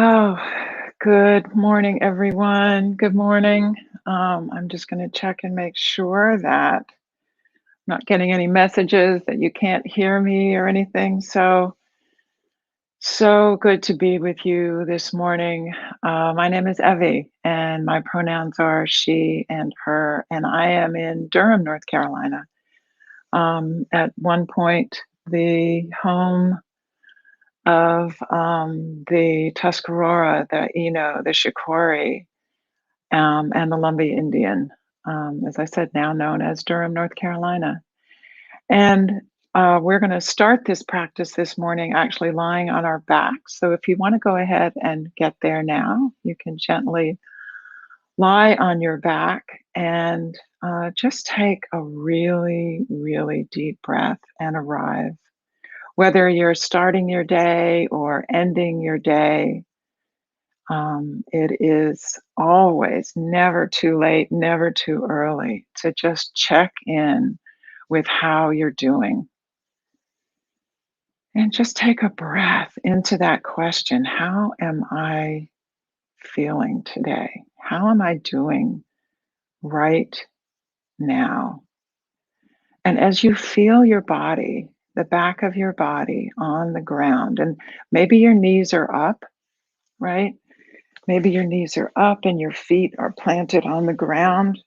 Oh, good morning, everyone. Good morning. I'm just going to check and make sure that I'm not getting any messages that you can't hear me or anything. So good to be with you this morning. My name is Evie, and my pronouns are she and her, and I am in Durham, North Carolina. At one point, the home of the Tuscarora, the Eno, the Shikori, and the Lumbee Indian, as I said, now known as Durham, North Carolina. And we're going to start this practice this morning actually lying on our backs. So if you want to go ahead and get there now, you can gently lie on your back and just take a really, really deep breath and arrive. Whether you're starting your day or ending your day, it is always never too late, never too early to just check in with how you're doing. And just take a breath into that question. How am I feeling today? How am I doing right now? And as you feel your body, the back of your body on the ground, and maybe your knees are up, right? Maybe your knees are up and your feet are planted on the ground,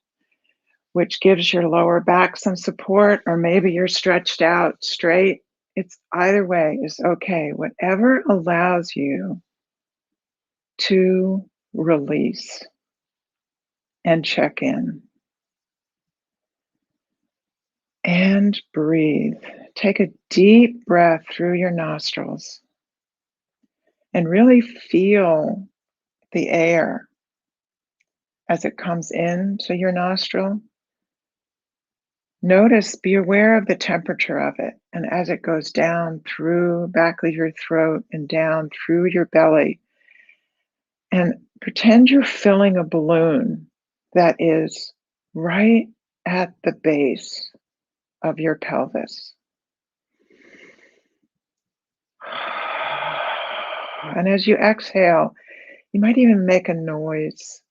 which gives your lower back some support, or maybe you're stretched out straight. It's either way is okay. Whatever allows you to release and check in and breathe. Take a deep breath through your nostrils and really feel the air as it comes into your nostril. Notice, be aware of the temperature of it. And as it goes down through back of your throat and down through your belly, and pretend you're filling a balloon that is right at the base of your pelvis. And as you exhale, you might even make a noise.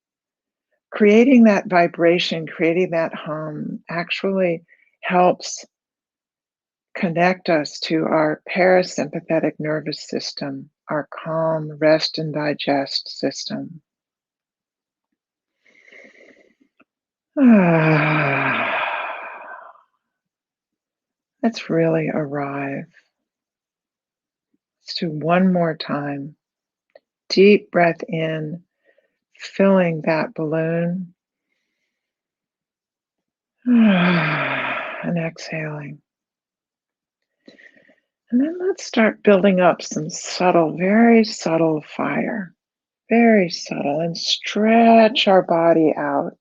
Creating that vibration, creating that hum actually helps connect us to our parasympathetic nervous system, our calm, rest, and digest system. Let's really arrive. Let's do one more time. Deep breath in, filling that balloon, and exhaling. And then let's start building up some subtle, very subtle fire. Very subtle, and stretch our body out.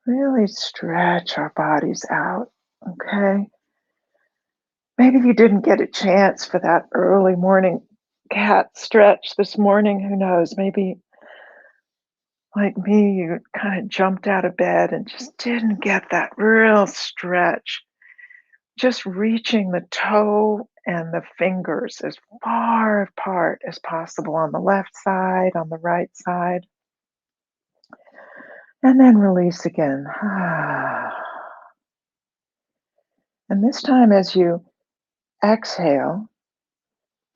Really stretch our bodies out, okay? Maybe you didn't get a chance for that early morning cat stretch this morning. Who knows? Maybe, like me, you kind of jumped out of bed and just didn't get that real stretch. Just reaching the toe and the fingers as far apart as possible on the left side, on the right side. And then release again. And this time, as you exhale,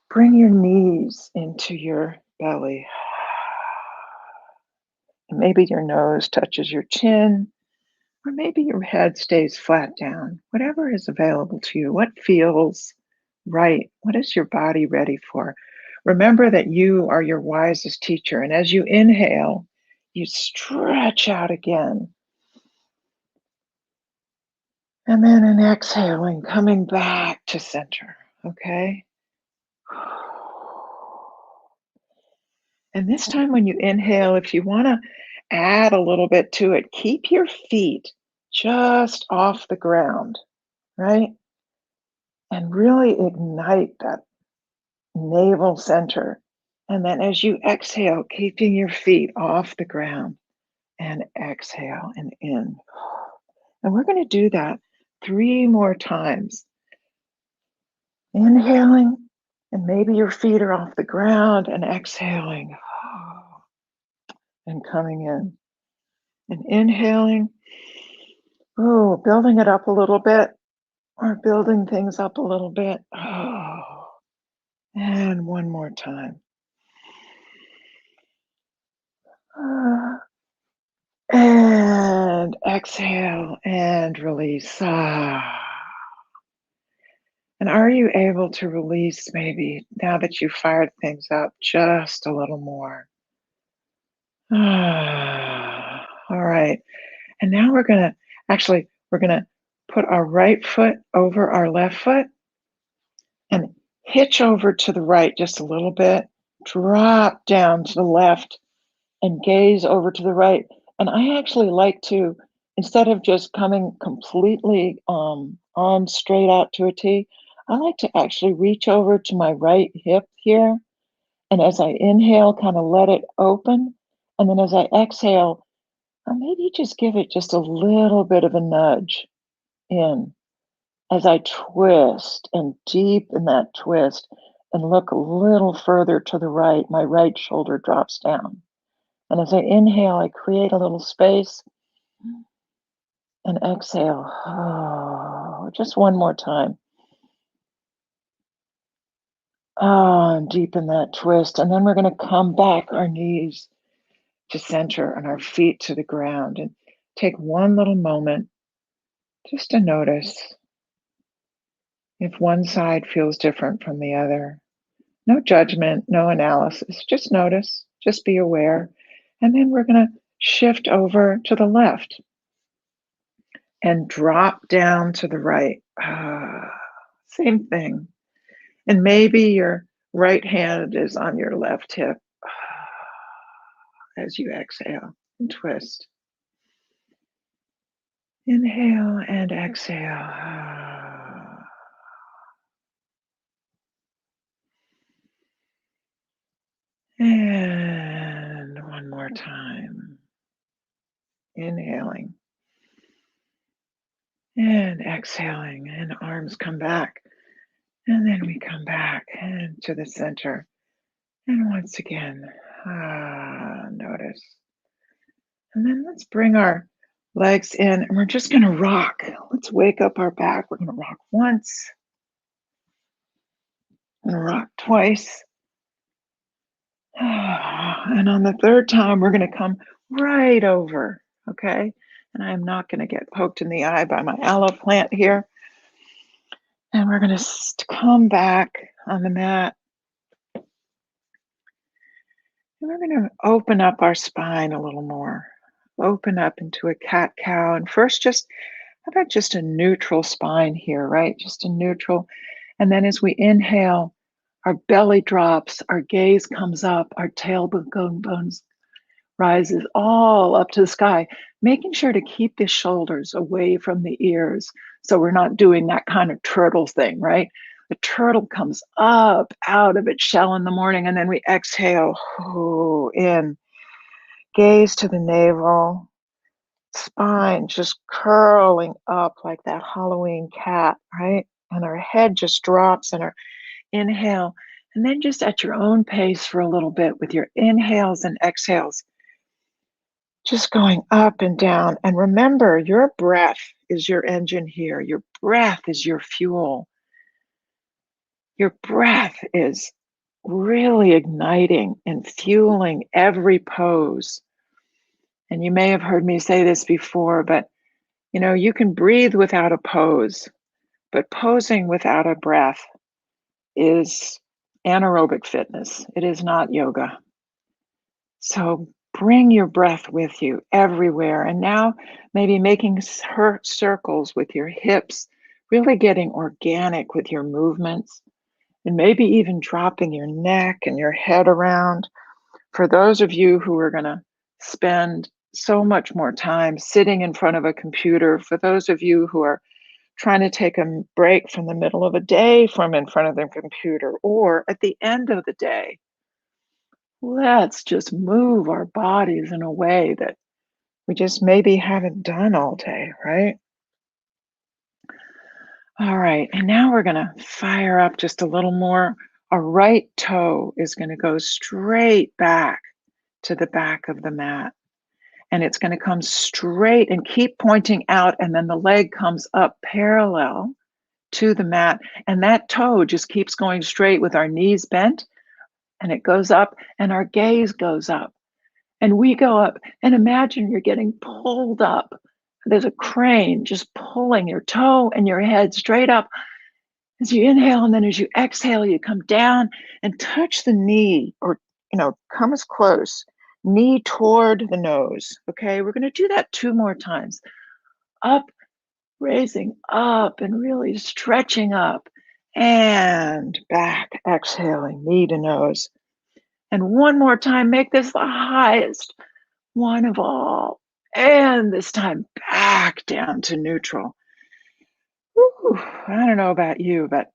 bring your knees into your belly. And maybe your nose touches your chin, or maybe your head stays flat down. Whatever is available to you. What feels right? What is your body ready for? Remember that you are your wisest teacher. And as you inhale, you stretch out again. And then in exhaling, coming back to center, okay? And this time when you inhale, if you want to add a little bit to it, keep your feet just off the ground, right? And really ignite that navel center. And then as you exhale, keeping your feet off the ground and exhale and in. And we're going to do that 3 more times. Inhaling And maybe your feet are off the ground and exhaling and coming in and inhaling. Oh, building it up a little bit or building things up a little bit. Oh, and one more time. Ah, and exhale and release. And are you able to release maybe now that you've fired things up just a little more? All right. And now we're going to put our right foot over our left foot and hitch over to the right just a little bit, drop down to the left and gaze over to the right. And I actually like to, instead of just coming completely on straight out to a T, I like to actually reach over to my right hip here. And as I inhale, kind of let it open. And then as I exhale, maybe just give it just a little bit of a nudge in as I twist and deepen that twist and look a little further to the right. My right shoulder drops down. And as I inhale, I create a little space and exhale. Oh, just one more time. Oh, and deepen that twist. And then we're going to come back, our knees to center and our feet to the ground. And take one little moment just to notice if one side feels different from the other. No judgment, no analysis. Just notice, just be aware. And then we're going to shift over to the left and drop down to the right. Same thing. And maybe your right hand is on your left hip as you exhale and twist. Inhale and exhale. And one more time. Inhaling and exhaling, and arms come back. And then we come back and to the center. And once again, notice. And then let's bring our legs in and we're just going to rock. Let's wake up our back. We're going to rock once and rock twice. And on the third time, we're going to come right over. Okay. And I'm not going to get poked in the eye by my aloe plant here. And we're going to come back on the mat. And we're going to open up our spine a little more. Open up into a cat cow. And first, just how about just a neutral spine here, right? Just a neutral. And then as we inhale, our belly drops, our gaze comes up, our tailbone bones rises all up to the sky, making sure to keep the shoulders away from the ears. So we're not doing that kind of turtle thing, right? The turtle comes up out of its shell in the morning, and then we exhale in. Gaze to the navel, spine just curling up like that Halloween cat, right? And our head just drops and our inhale. And then just at your own pace for a little bit with your inhales and exhales, just going up and down. And remember, your breath is your engine here. Your breath is your fuel. Your breath is really igniting and fueling every pose. And you may have heard me say this before, but you can breathe without a pose, but posing without a breath is anaerobic fitness. It is not yoga. So bring your breath with you everywhere. And now maybe making circles with your hips, really getting organic with your movements, and maybe even dropping your neck and your head around. For those of you who are going to spend so much more time sitting in front of a computer, for those of you who are trying to take a break from the middle of a day from in front of the computer, or at the end of the day, let's just move our bodies in a way that we just maybe haven't done all day, right? All right, and now we're going to fire up just a little more Our right toe is going to go straight back to the back of the mat. And it's going to come straight and keep pointing out. And then the leg comes up parallel to the mat. And that toe just keeps going straight with our knees bent. And it goes up, and our gaze goes up. And we go up. And imagine you're getting pulled up. There's a crane just pulling your toe and your head straight up as you inhale. And then as you exhale, you come down and touch the knee, or, come as close, knee toward the nose. Okay. We're going to do that 2 more times. Up, raising up and really stretching up, and back, exhaling, knee to nose. And one more time, make this the highest one of all. And this time back down to neutral. Whew, I don't know about you, but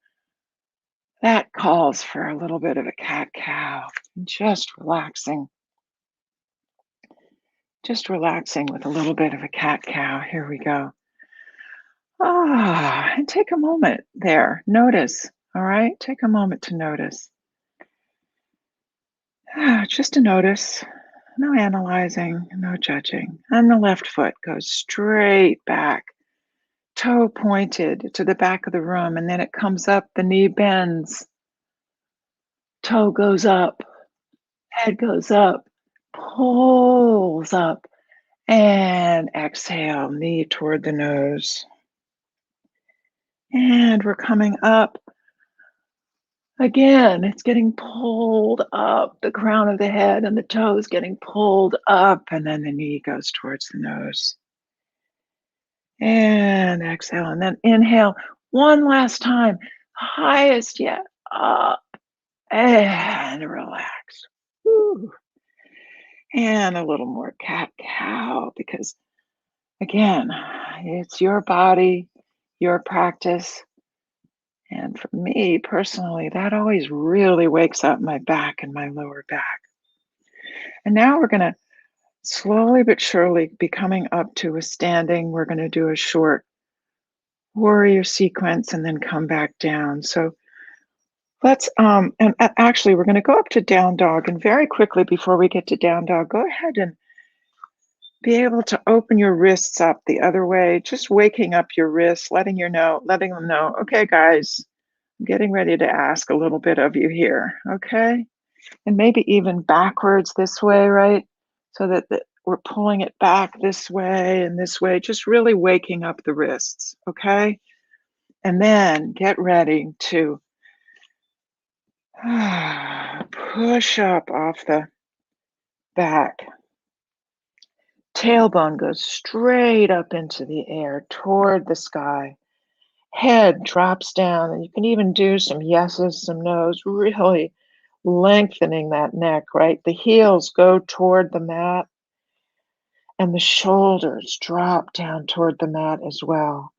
that calls for a little bit of a cat-cow. Just relaxing with a little bit of a cat-cow. Here we go. And take a moment there. Notice, all right? Take a moment to notice. Just to notice. No analyzing, no judging. And the left foot goes straight back, toe pointed to the back of the room, and then it comes up, the knee bends, toe goes up, head goes up, pulls up, and exhale, knee toward the nose. And we're coming up. Again, it's getting pulled up, the crown of the head and the toes getting pulled up, and then the knee goes towards the nose. And exhale, and then inhale one last time, highest yet, up, and relax. Woo. And a little more cat-cow, because again, it's your body, your practice. And for me personally, that always really wakes up my back and my lower back. And now we're going to slowly but surely be coming up to a standing. We're going to do a short warrior sequence and then come back down. So let's, actually, we're going to go up to down dog. And very quickly before we get to down dog, go ahead and be able to open your wrists up the other way, just waking up your wrists, letting them know, okay, guys, I'm getting ready to ask a little bit of you here, okay? And maybe even backwards this way, right? So that we're pulling it back this way and this way, just really waking up the wrists, okay? And then get ready to push up off the back. Tailbone goes straight up into the air toward the sky. Head drops down, and you can even do some yeses, some nos, really lengthening that neck, right? The heels go toward the mat, and the shoulders drop down toward the mat as well.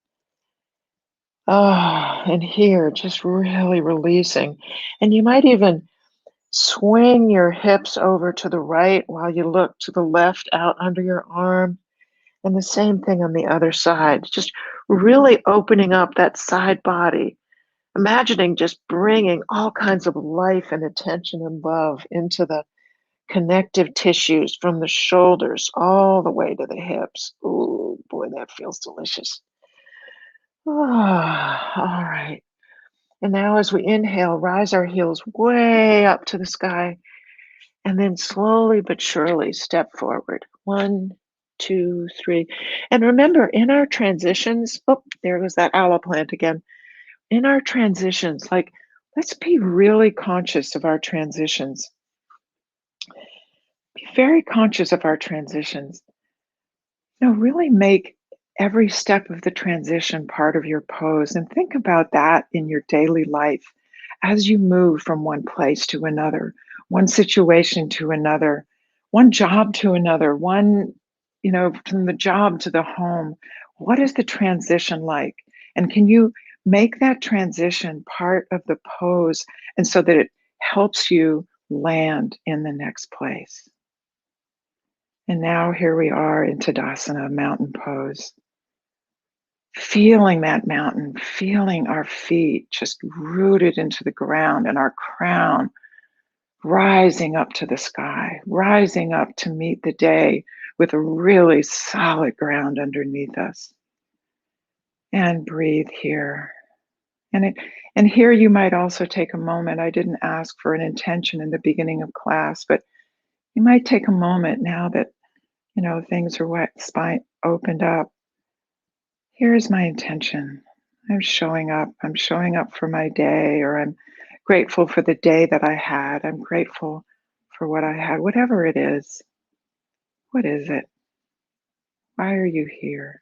And here, just really releasing. And you might even swing your hips over to the right while you look to the left out under your arm. And the same thing on the other side, just really opening up that side body, imagining just bringing all kinds of life and attention and love into the connective tissues from the shoulders all the way to the hips. Ooh, boy, that feels delicious. All right. And now as we inhale, rise our heels way up to the sky, and then slowly but surely step forward. 1, 2, 3. And remember, in our transitions, there goes that aloe plant again. In our transitions, let's be really conscious of our transitions. Be very conscious of our transitions. Really make every step of the transition part of your pose, and think about that in your daily life as you move from one place to another, one situation to another, one job to another, from the job to the home. What is the transition like? And can you make that transition part of the pose, and so that it helps you land in the next place? And now here we are in Tadasana, mountain pose. feeling that mountain, feeling our feet just rooted into the ground and our crown rising up to the sky, rising up to meet the day with a really solid ground underneath us. And breathe here. And it and here you might also take a moment. I didn't ask for an intention in the beginning of class, but you might take a moment now that, things are wet, spine opened up. Here's my intention. I'm showing up. I'm showing up for my day, or I'm grateful for the day that I had. I'm grateful for what I had, whatever it is. What is it? Why are you here?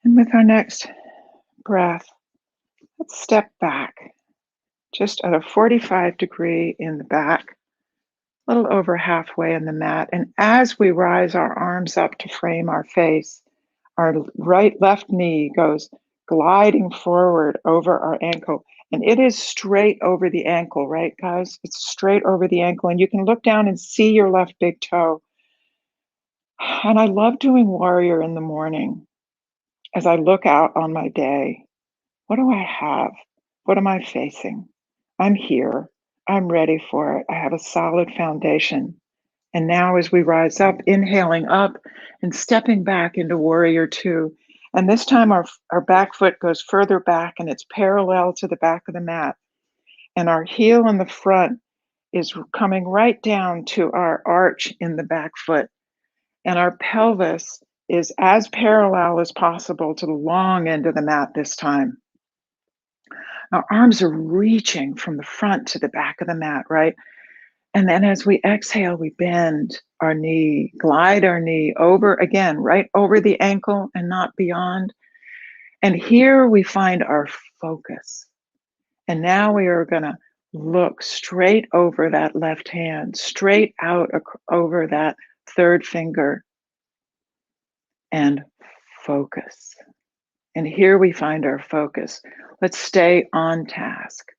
And with our next breath, let's step back just at a 45-degree in the back, a little over halfway in the mat. And as we rise our arms up to frame our face, our left knee goes gliding forward over our ankle. And it is straight over the ankle, right, guys? It's straight over the ankle. And you can look down and see your left big toe. And I love doing warrior in the morning as I look out on my day. What do I have? What am I facing? I'm here. I'm ready for it. I have a solid foundation. And now, as we rise up, inhaling up and stepping back into warrior two. And this time, our back foot goes further back and it's parallel to the back of the mat. And our heel in the front is coming right down to our arch in the back foot. And our pelvis is as parallel as possible to the long end of the mat this time. Our arms are reaching from the front to the back of the mat, right? And then as we exhale, we bend our knee, glide our knee over again, right over the ankle and not beyond. And here we find our focus. And now we are going to look straight over that left hand, straight out over that third finger, and focus. And here we find our focus. Let's stay on task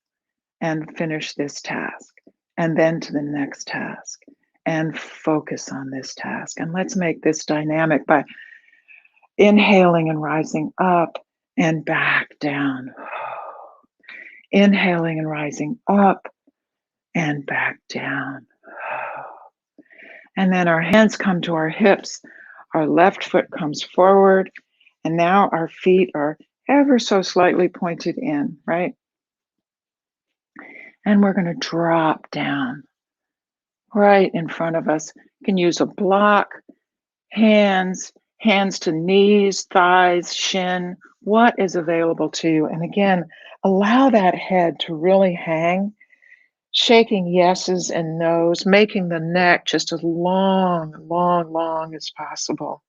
and finish this task, and then to the next task, and focus on this task. And let's make this dynamic by inhaling and rising up and back down. Inhaling and rising up and back down. And then our hands come to our hips. Our left foot comes forward. And now our feet are ever so slightly pointed in, right? And we're going to drop down right in front of us. You can use a block, hands to knees, thighs, shin, what is available to you. And again, allow that head to really hang, shaking yeses and nos, making the neck just as long, long, long as possible.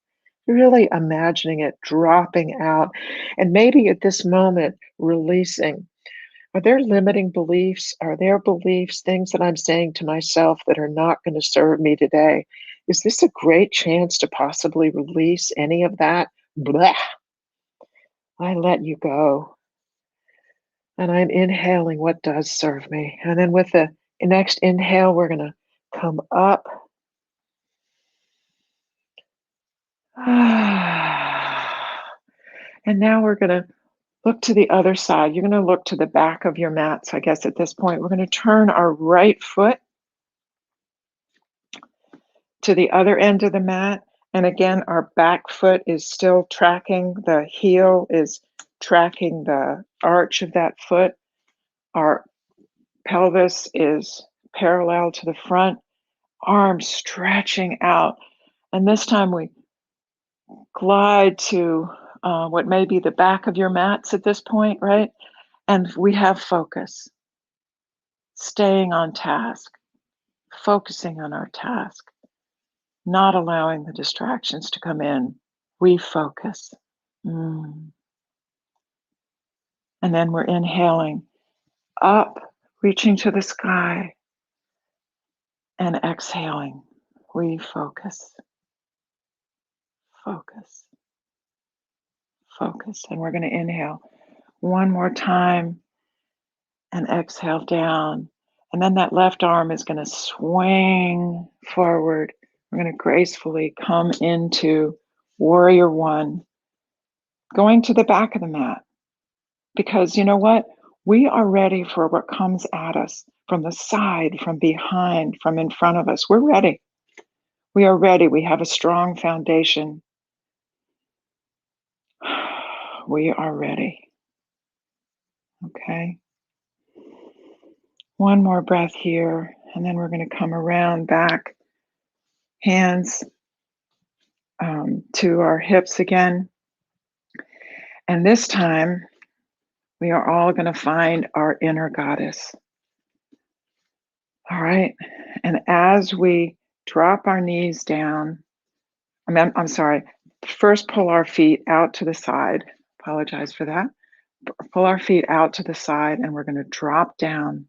Really imagining it dropping out, and maybe at this moment, releasing. Are there limiting beliefs? Are there beliefs, things that I'm saying to myself that are not going to serve me today? Is this a great chance to possibly release any of that? Blah. I let you go. And I'm inhaling what does serve me. And then with the next inhale, we're going to come up. And now we're going to look to the other side. You're going to look to the back of your mats, I guess, at this point. We're going to turn our right foot to the other end of the mat. And again, our back foot is still tracking, the heel is tracking the arch of that foot. Our pelvis is parallel to the front, arms stretching out. And this time we glide to what may be the back of your mats at this point, right? And we have focus, staying on task, focusing on our task, not allowing the distractions to come in. We focus. And then we're inhaling up, reaching to the sky, and exhaling. We focus, focus, focus. And we're going to inhale one more time and exhale down. And then that left arm is going to swing forward. We're going to gracefully come into warrior one. going to the back of the mat. Because you know what? We are ready for what comes at us from the side, from behind, from in front of us. We're ready. We are ready. We have a strong foundation. We are ready. Okay. One more breath here, and then we're going to come around back, hands to our hips again. And this time, we are all going to find our inner goddess. All right. And as we drop our knees down, I'm sorry, first pull our feet out to the side. Apologize for that. Pull our feet out to the side, and we're going to drop down.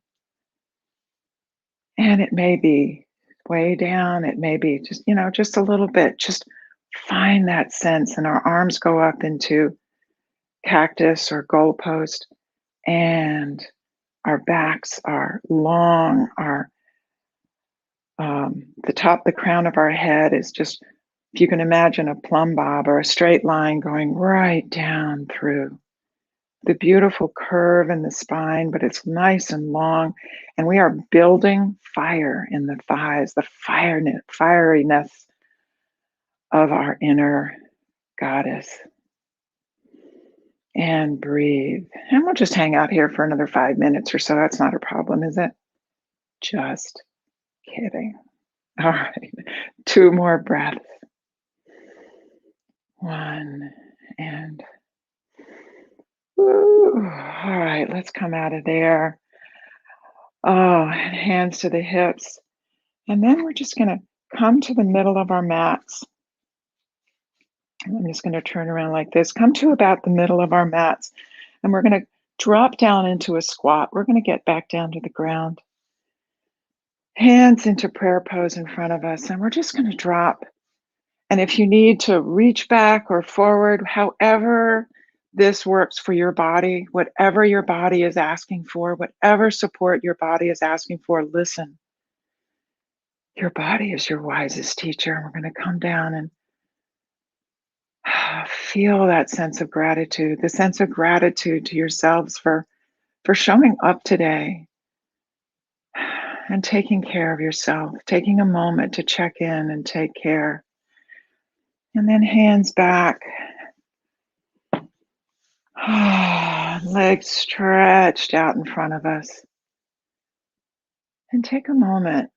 And it may be way down, it may be just, just a little bit. Just find that sense, and our arms go up into cactus or goalpost, and our backs are long. Our the crown of our head is just, if you can imagine a plumb bob or a straight line going right down through the beautiful curve in the spine, but it's nice and long. And we are building fire in the thighs, the fieriness of our inner goddess. And breathe. And we'll just hang out here for another 5 minutes or so. That's not a problem, is it? Just kidding. All right. 2 more breaths. 1 and woo. All right, let's come out of there. Oh, and hands to the hips. And then we're just going to come to the middle of our mats. And I'm just going to turn around like this. Come to about the middle of our mats. And we're going to drop down into a squat. We're going to get back down to the ground. Hands into prayer pose in front of us. And we're just going to drop. And if you need to reach back or forward, however this works for your body, whatever your body is asking for, whatever support your body is asking for, listen. Your body is your wisest teacher. And we're going to come down and feel that sense of gratitude, the sense of gratitude to yourselves for showing up today and taking care of yourself, taking a moment to check in and take care. And then hands back. Legs stretched out in front of us. And take a moment.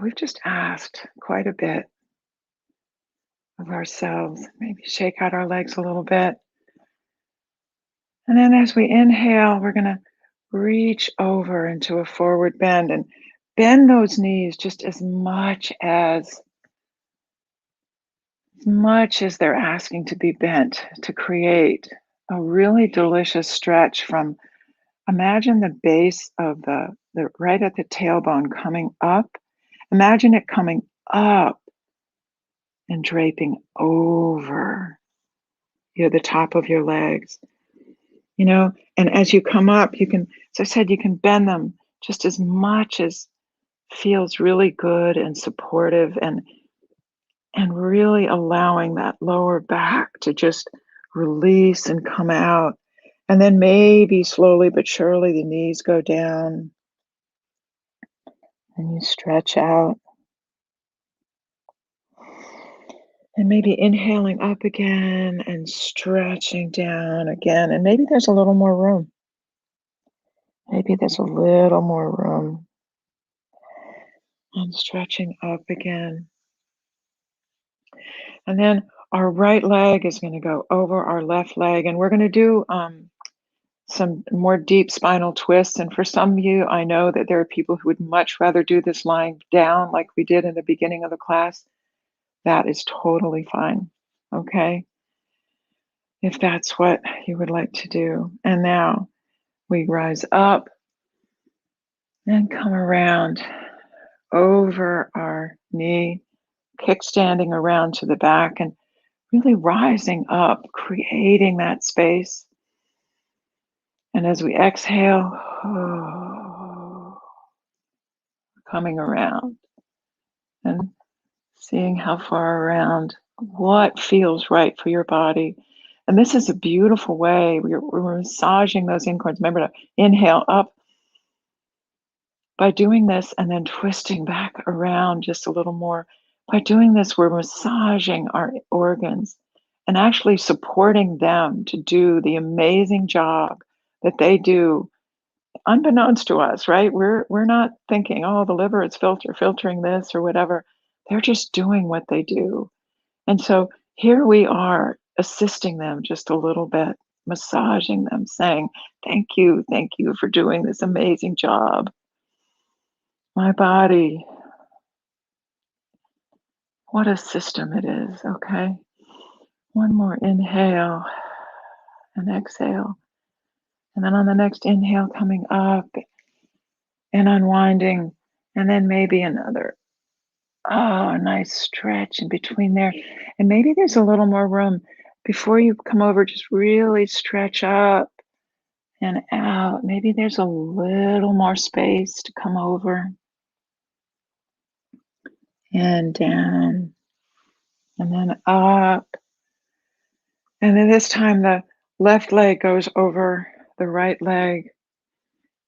We've just asked quite a bit of ourselves. Maybe shake out our legs a little bit. And then as we inhale, we're going to reach over into a forward bend and bend those knees just as much as they're asking to be bent, to create a really delicious stretch from, imagine the base of the right at the tailbone coming up. Imagine it coming up and draping over the top of your legs. And as you come up, you can, as I said, you can bend them just as much as feels really good and supportive, and really allowing that lower back to just release and come out. And then maybe slowly but surely the knees go down and you stretch out. And maybe inhaling up again and stretching down again. And maybe there's a little more room. Maybe there's a little more room. And stretching up again. And then our right leg is going to go over our left leg. And we're going to do some more deep spinal twists. And for some of you, I know that there are people who would much rather do this lying down like we did in the beginning of the class. That is totally fine. Okay? If that's what you would like to do. And now we rise up and come around over our knee, kickstanding around to the back and really rising up, creating that space. And as we exhale, coming around and seeing how far around, what feels right for your body. And this is a beautiful way. We're massaging those incords. Remember to inhale up by doing this and then twisting back around just a little more. By doing this, we're massaging our organs and actually supporting them to do the amazing job that they do unbeknownst to us, right? We're not thinking, oh, the liver is filtering this or whatever. They're just doing what they do. And so here we are assisting them just a little bit, massaging them, saying, thank you for doing this amazing job. My body, what a system it is. Okay. One more inhale and exhale. And then on the next inhale, coming up and unwinding. And then maybe another. Oh, a nice stretch in between there. And maybe there's a little more room before you come over. Just really stretch up and out. Maybe there's a little more space to come over and down and then up. And then this time the left leg goes over the right leg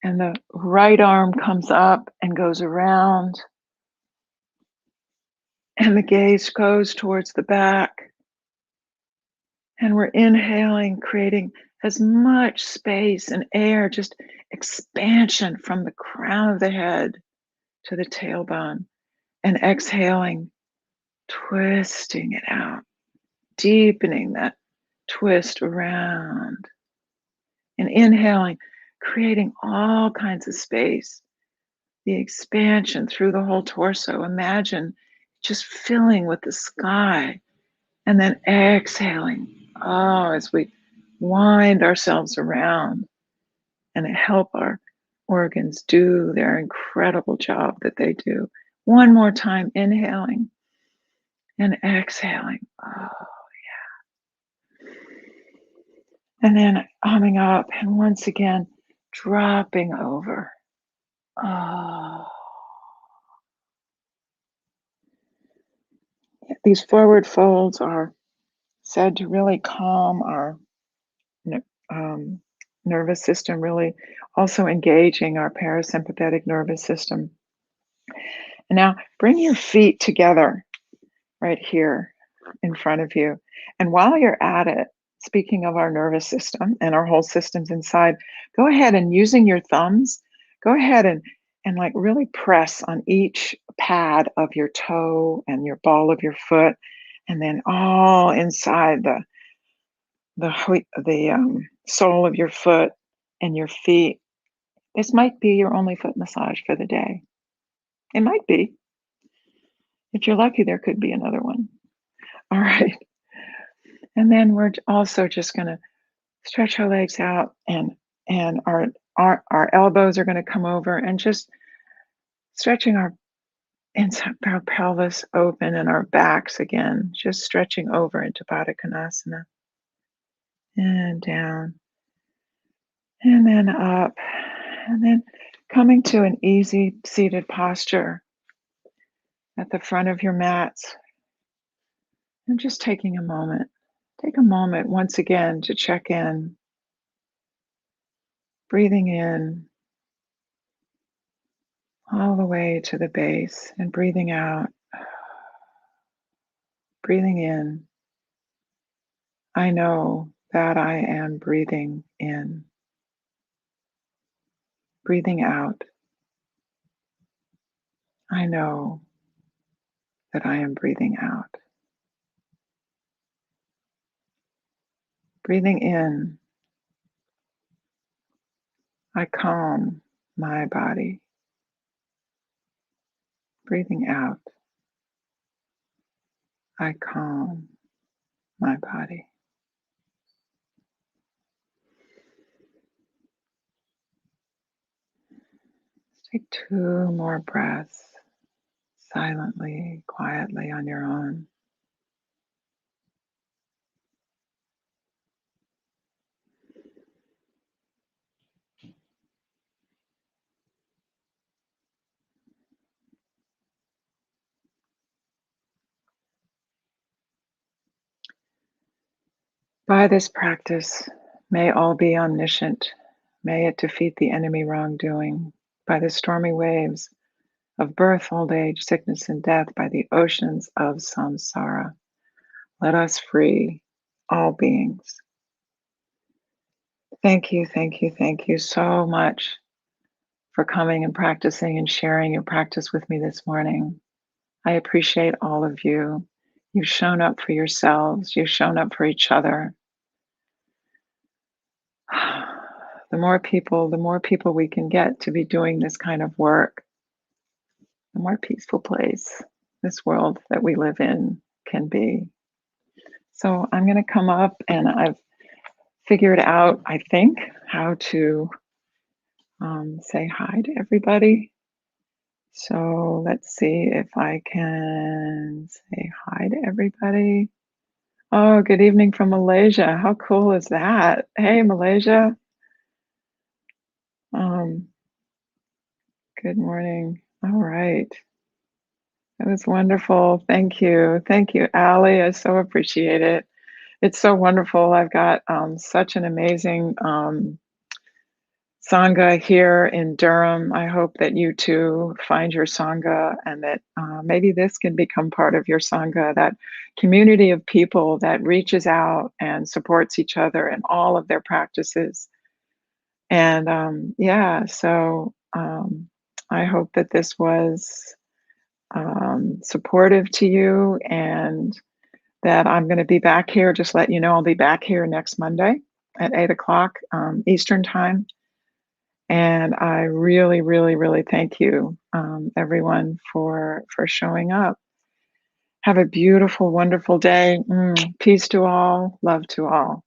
and the right arm comes up and goes around and the gaze goes towards the back. And we're inhaling, creating as much space and air, just expansion from the crown of the head to the tailbone. And exhaling, twisting it out, deepening that twist around. And inhaling, creating all kinds of space, the expansion through the whole torso. Imagine just filling with the sky. And then exhaling, oh, as we wind ourselves around and help our organs do their incredible job that they do. One more time, inhaling and exhaling. Oh, and then humming up and once again dropping over. Oh, these forward folds are said to really calm our um, nervous system, really also engaging our parasympathetic nervous system. And now bring your feet together right here in front of you. And while you're at it, speaking of our nervous system and our whole systems inside, go ahead and using your thumbs, go ahead and like really press on each pad of your toe and your ball of your foot, and then all inside the sole of your foot and your feet. This might be your only foot massage for the day. It might be. If you're lucky, there could be another one. All right. And then we're also just going to stretch our legs out and our elbows are going to come over and just stretching our inside our pelvis open and our backs again, just stretching over into Baddha Konasana and down and then up and then coming to an easy seated posture at the front of your mats and just taking a moment. Take a moment once again to check in, breathing in all the way to the base and breathing out, breathing in. I know that I am breathing in, breathing out. I know that I am breathing out. Breathing in, I calm my body. Breathing out, I calm my body. Take 2 more breaths silently, quietly on your own. By this practice, may all be omniscient. May it defeat the enemy wrongdoing. By the stormy waves of birth, old age, sickness, and death, by the oceans of samsara, let us free all beings. Thank you so much for coming and practicing and sharing your practice with me this morning. I appreciate all of you. You've shown up for yourselves, you've shown up for each other. The more people we can get to be doing this kind of work, the more peaceful place this world that we live in can be. So I'm going to come up and I've figured out, I think, how to say hi to everybody. So let's see if I can say hi to everybody. Oh, good evening from Malaysia. How cool is that? Hey, Malaysia. Um, Good morning. All right. That was wonderful. Thank you. Thank you, Allie. I so appreciate it. It's so wonderful. I've got such an amazing Sangha here in Durham. I hope that you too find your Sangha and that maybe this can become part of your Sangha, that community of people that reaches out and supports each other in all of their practices. And yeah, so I hope that this was supportive to you and that I'm going to be back here. Just let you know, I'll be back here next Monday at 8 o'clock Eastern time. And I really, really, really thank you, everyone, for showing up. Have a beautiful, wonderful day. Peace to all, love to all.